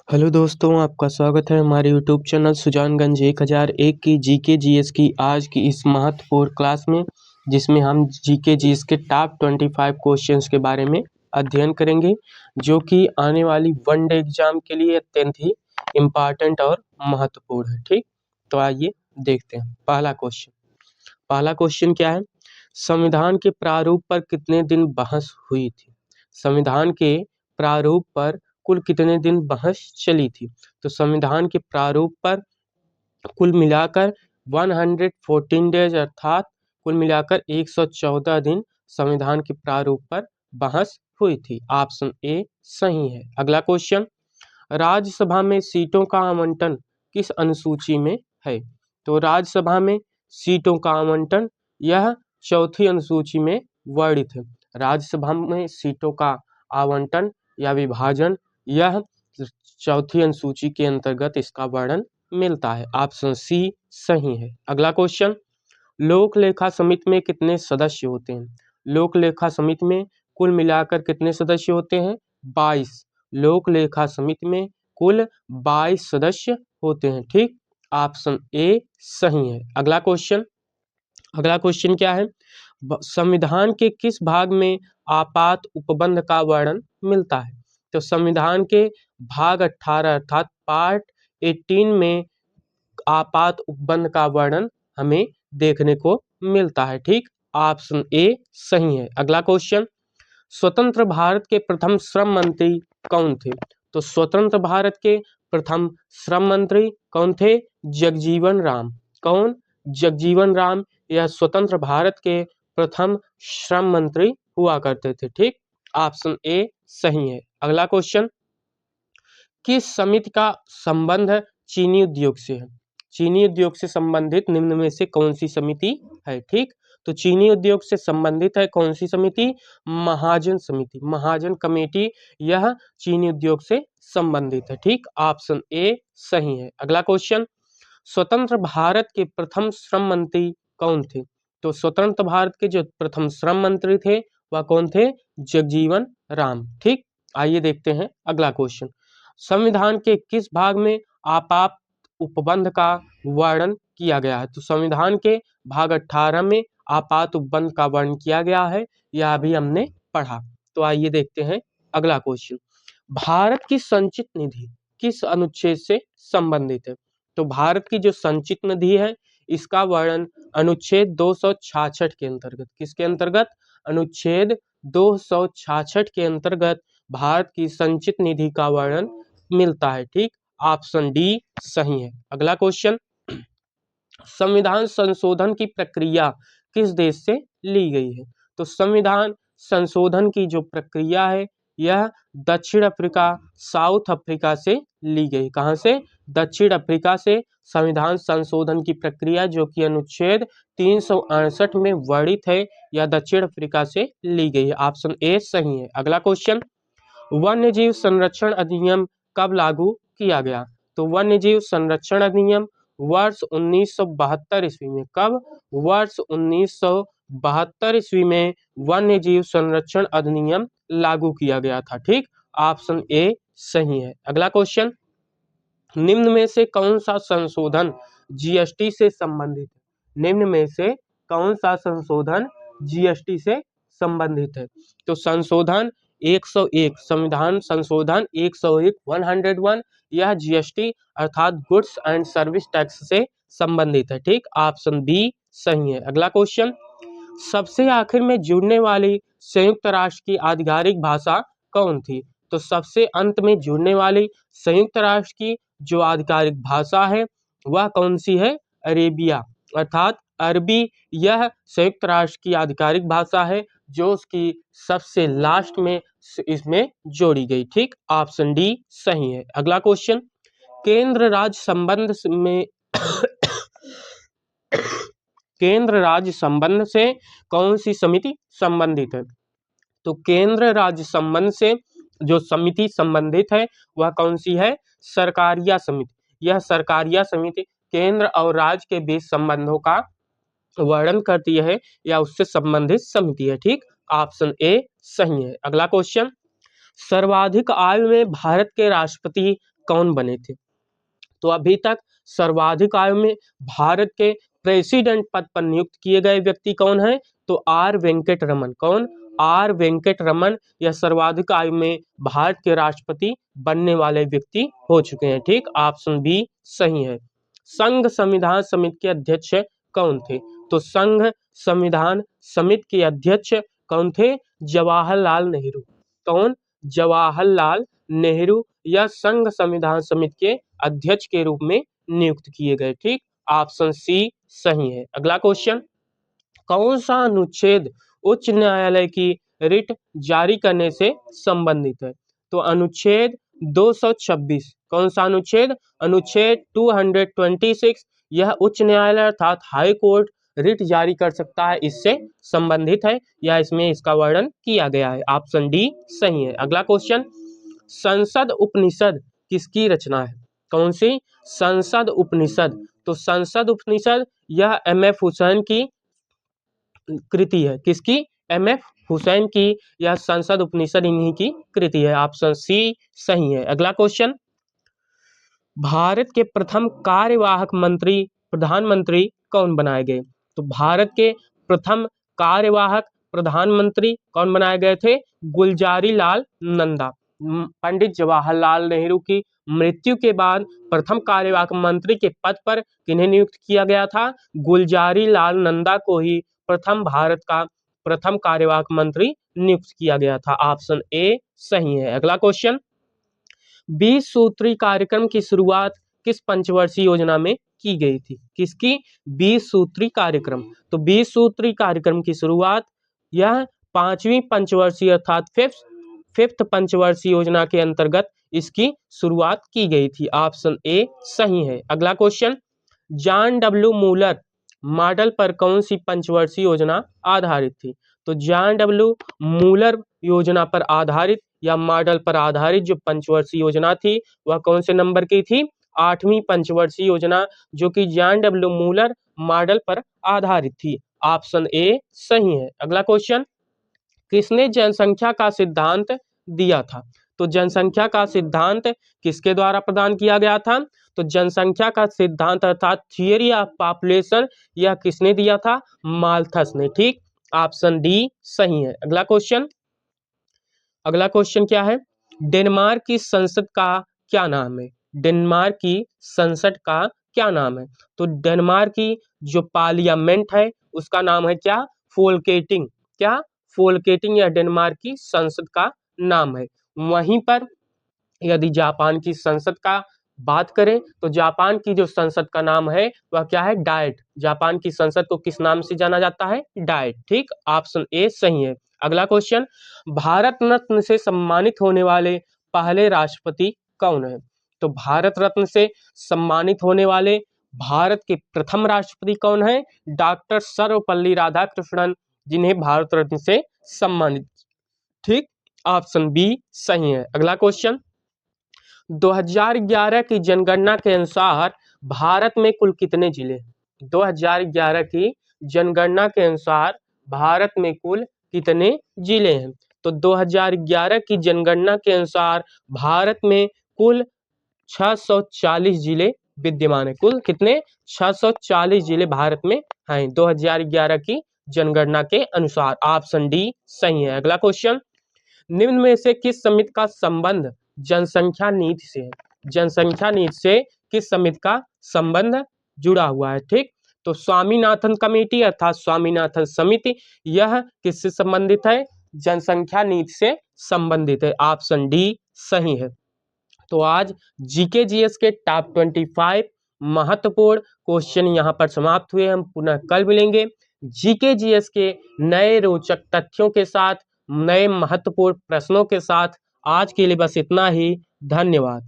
Hello दोस्तों, आपका स्वागत है हमारे यूट्यूब चैनल सुजानगंज 1001 की जीके जीएस की आज की इस महत्वपूर्ण क्लास में, जिसमें हम जीके जीएस के टॉप 25 क्वेश्चंस के बारे में अध्ययन करेंगे, जो कि आने वाली वनडे एग्जाम के लिए अत्यंत ही इम्पॉर्टेंट और महत्वपूर्ण है। ठीक, तो आइए देखते हैं। पहला क्वेश्चन क्या है? संविधान के प्रारूप पर कितने दिन बहस हुई थी? संविधान के प्रारूप पर कुल कितने दिन बहस चली थी? तो संविधान के प्रारूप पर कुल मिलाकर 114 डेज अर्थात कुल मिलाकर 114 दिन संविधान के प्रारूप पर बहस हुई थी। ऑप्शन ए सही है। अगला क्वेश्चन, राज्यसभा में सीटों का आवंटन किस अनुसूची में है? तो राज्यसभा में सीटों का आवंटन यह चौथी अनुसूची में वर्णित है। राज्यसभा में सीटों का आवंटन या विभाजन यह चौथी अनुसूची के अंतर्गत इसका वर्णन मिलता है। ऑप्शन सी सही है। अगला क्वेश्चन, लोक लेखा समिति में कितने सदस्य होते हैं? लोक लेखा समिति में कुल मिलाकर कितने सदस्य होते हैं? 22। लोक लेखा समिति में कुल 22 सदस्य होते हैं। ठीक, ऑप्शन ए सही है। अगला क्वेश्चन क्या है? संविधान के किस भाग में आपात उपबंध का वर्णन मिलता है? तो संविधान के भाग 18 अर्थात पार्ट 18 में आपात उपबंध का वर्णन हमें देखने को मिलता है। ठीक, ऑप्शन ए सही है। अगला क्वेश्चन, स्वतंत्र भारत के प्रथम श्रम मंत्री कौन थे? तो स्वतंत्र भारत के प्रथम श्रम मंत्री कौन थे? जगजीवन राम। कौन? जगजीवन राम यह स्वतंत्र भारत के प्रथम श्रम मंत्री हुआ करते थे। ठीक, ऑप्शन ए सही है। अगला क्वेश्चन, किस समिति का संबंध चीनी उद्योग से है? चीनी उद्योग से संबंधित निम्न में से कौन सी समिति है? ठीक, तो चीनी उद्योग से संबंधित है कौन सी समिति? महाजन समिति, महाजन कमेटी यह चीनी उद्योग से संबंधित है। ठीक, ऑप्शन ए सही है। अगला क्वेश्चन, स्वतंत्र भारत के प्रथम श्रम मंत्री कौन थे? तो स्वतंत्र भारत के जो प्रथम श्रम मंत्री थे वह कौन थे? जगजीवन राम। ठीक, आइए देखते हैं अगला क्वेश्चन, संविधान के किस भाग में आपात उपबंध का वर्णन किया गया है? तो संविधान के भाग 18 में आपात उपबंध का वर्णन किया गया है, यह अभी हमने पढ़ा। तो आइए देखते हैं अगला क्वेश्चन, भारत की संचित निधि किस अनुच्छेद से संबंधित है? तो भारत की जो संचित निधि है इसका वर्णन अनुच्छेद 266 के अंतर्गत, किसके अंतर्गत? अनुच्छेद 266 के अंतर्गत भारत की संचित निधि का वर्णन मिलता है। ठीक, ऑप्शन डी सही है। अगला क्वेश्चन, संविधान संशोधन की प्रक्रिया किस देश से ली गई है? तो संविधान संशोधन की जो प्रक्रिया है यह दक्षिण अफ्रीका, साउथ अफ्रीका से ली गई। कहां से? दक्षिण अफ्रीका से संविधान संशोधन की प्रक्रिया जो कि अनुच्छेद 368 में वर्णित है, यह दक्षिण अफ्रीका से ली गई है। ऑप्शन ए सही है। अगला क्वेश्चन, वन्य जीव संरक्षण अधिनियम कब लागू किया गया? तो वन्य जीव संरक्षण अधिनियम वर्ष 1972 ईस्वी में। कब? वर्ष 1972 ईस्वी में वन्य जीव संरक्षण अधिनियम लागू किया गया था। ठीक, ऑप्शन ए सही है। अगला क्वेश्चन, निम्न में से कौन सा संशोधन जीएसटी से संबंधित है? निम्न में से कौन सा संशोधन जीएसटी से संबंधित है? तो संशोधन 101, संविधान संशोधन 101 101 यह जीएसटी अर्थात गुड्स एंड सर्विस टैक्स से संबंधित है। ठीक, ऑप्शन बी सही है। अगला क्वेश्चन, सबसे आखिर में जुड़ने वाली संयुक्त राष्ट्र की आधिकारिक भाषा कौन थी? तो सबसे अंत में जुड़ने वाली संयुक्त राष्ट्र की जो आधिकारिक भाषा है वह कौन सी है? अरेबिया अर्थात अरबी यह संयुक्त राष्ट्र की आधिकारिक भाषा है, जो उसकी सबसे लास्ट में इसमें जोड़ी गई। ठीक, ऑप्शन डी सही है। अगला क्वेश्चन, केंद्र राज्य संबंध में केंद्र राज्य संबंध से कौन सी समिति संबंधित है? तो केंद्र राज्य संबंध से जो समिति संबंधित है वह कौन सी है? सरकारिया समिति। यह सरकारिया समिति केंद्र और राज्य के बीच संबंधों का वर्णन करती है या उससे संबंधित समिति है। ठीक, ऑप्शन ए सही है। अगला क्वेश्चन, सर्वाधिक आयु में भारत के राष्ट्रपति कौन बने थे? तो अभी तक सर्वाधिक आयु में भारत के प्रेसिडेंट पद पर नियुक्त किए गए व्यक्ति कौन है? तो आर वेंकट रमन। कौन? आर वेंकट रमन यह सर्वाधिक आयु में भारत के राष्ट्रपति बनने वाले व्यक्ति हो चुके हैं। ठीक, ऑप्शन बी सही है। संघ संविधान समिति के अध्यक्ष कौन थे? तो संघ संविधान समिति के अध्यक्ष कौन थे? जवाहरलाल नेहरू। कौन? जवाहरलाल नेहरू या संघ संविधान समिति के अध्यक्ष के रूप में नियुक्त किए गए। ठीक, ऑप्शन सी सही है। अगला क्वेश्चन, कौन सा अनुच्छेद उच्च न्यायालय की रिट जारी करने से संबंधित है? तो अनुच्छेद 226। कौन सा अनुच्छेद? अनुच्छेद 226। यह उच्च न्यायालय अर्थात हाई कोर्ट रिट जारी कर सकता है, इससे संबंधित है या इसमें इसका वर्णन किया गया है। ऑप्शन डी सही है। अगला क्वेश्चन, संसद उपनिषद किसकी रचना है? कौन सी? संसद उपनिषद। तो संसद उपनिषद यह एम.एफ. हुसैन की कृति है। किसकी? एम.एफ. हुसैन की यह संसद उपनिषद इन्हीं की कृति है। ऑप्शन सी सही है। अगला क्वेश्चन, भारत के प्रथम कार्यवाहक मंत्री प्रधानमंत्री कौन बनाए गए? तो भारत के प्रथम कार्यवाहक प्रधानमंत्री कौन बनाए गए थे? गुलजारी लाल नंदा। पंडित जवाहरलाल नेहरू की मृत्यु के बाद प्रथम कार्यवाहक मंत्री के पद पर किन्हें नियुक्त किया गया था? गुलजारी लाल नंदा को ही भारत का प्रथम कार्यवाहक मंत्री नियुक्त किया गया था। ऑप्शन ए सही है। अगला क्वेश्चन, 20 सूत्री कार्यक्रम की शुरुआत किस पंचवर्षीय योजना में की गई थी? किसकी? 20 सूत्री कार्यक्रम। तो 20 सूत्री कार्यक्रम की शुरुआत यह 5वीं पंचवर्षीय अर्थात फिफ्थ पंचवर्षीय योजना के अंतर्गत इसकी शुरुआत की गई थी। ऑप्शन ए सही है। अगला question, John W Müller model पर कौन सी पंचवर्षीय योजना आधारित थी? तो जॉन डब्ल्यू मूलर योजना पर आधारित या मॉडल पर आधारित जो पंचवर्षीय योजना थी वह कौन से नंबर की थी? 8वीं पंचवर्षीय योजना, जो कि जॉन डब्ल्यू मूलर मॉडल पर आधारित थी। ऑप्शन ए सही है। अगला क्वेश्चन, किसने जनसंख्या का सिद्धांत दिया था? तो जनसंख्या का सिद्धांत किसके द्वारा प्रदान किया गया था? तो जनसंख्या का सिद्धांत अर्थात थियरी ऑफ पॉपुलेशन यह किसने दिया था? माल्थस ने। ठीक, ऑप्शन डी सही है। अगला क्वेश्चन क्या है? डेनमार्क की संसद का क्या नाम है? डेनमार्क की संसद का क्या नाम है? तो डेनमार्क की जो पार्लियामेंट है उसका नाम है क्या? फोल्केटिंग। क्या? फोल्केटिंग या डेनमार्क की संसद का नाम है। वहीं पर यदि जापान की संसद का बात करें तो जापान की जो संसद का नाम है वह क्या है? डाइट। जापान की संसद को किस नाम से जाना जाता है? डाइट। ठीक, ऑप्शन ए सही है। अगला क्वेश्चन, भारत रत्न से सम्मानित होने वाले पहले राष्ट्रपति कौन है? तो भारत रत्न से सम्मानित होने वाले भारत के प्रथम राष्ट्रपति कौन है? डॉक्टर सर्वपल्ली राधाकृष्णन, जिन्हें भारत रत्न से सम्मानित। ठीक, ऑप्शन बी सही है। अगला क्वेश्चन, 2011 की जनगणना के अनुसार भारत में कुल कितने जिले? 2011 की जनगणना के अनुसार भारत में कुल कितने जिले हैं? तो 2011 की जनगणना के अनुसार भारत में कुल 640 जिले विद्यमान है। कुल कितने? 640 जिले भारत में हैं 2011 की जनगणना के अनुसार। ऑप्शन डी सही है। अगला क्वेश्चन, निम्न में से किस समिति का संबंध जनसंख्या नीति से है? जनसंख्या नीति से किस समिति का संबंध जुड़ा हुआ है? ठीक, तो स्वामीनाथन कमेटी अर्थात स्वामीनाथन समिति यह किससे संबंधित है? जनसंख्या नीति से संबंधित है। ऑप्शन डी सही है। तो आज जीके जीएस के टॉप 25 महत्वपूर्ण क्वेश्चन यहाँ पर समाप्त हुए। हम पुनः कल मिलेंगे जीके जीएस के नए रोचक तथ्यों के साथ, नए महत्वपूर्ण प्रश्नों के साथ। आज के लिए बस इतना ही। धन्यवाद।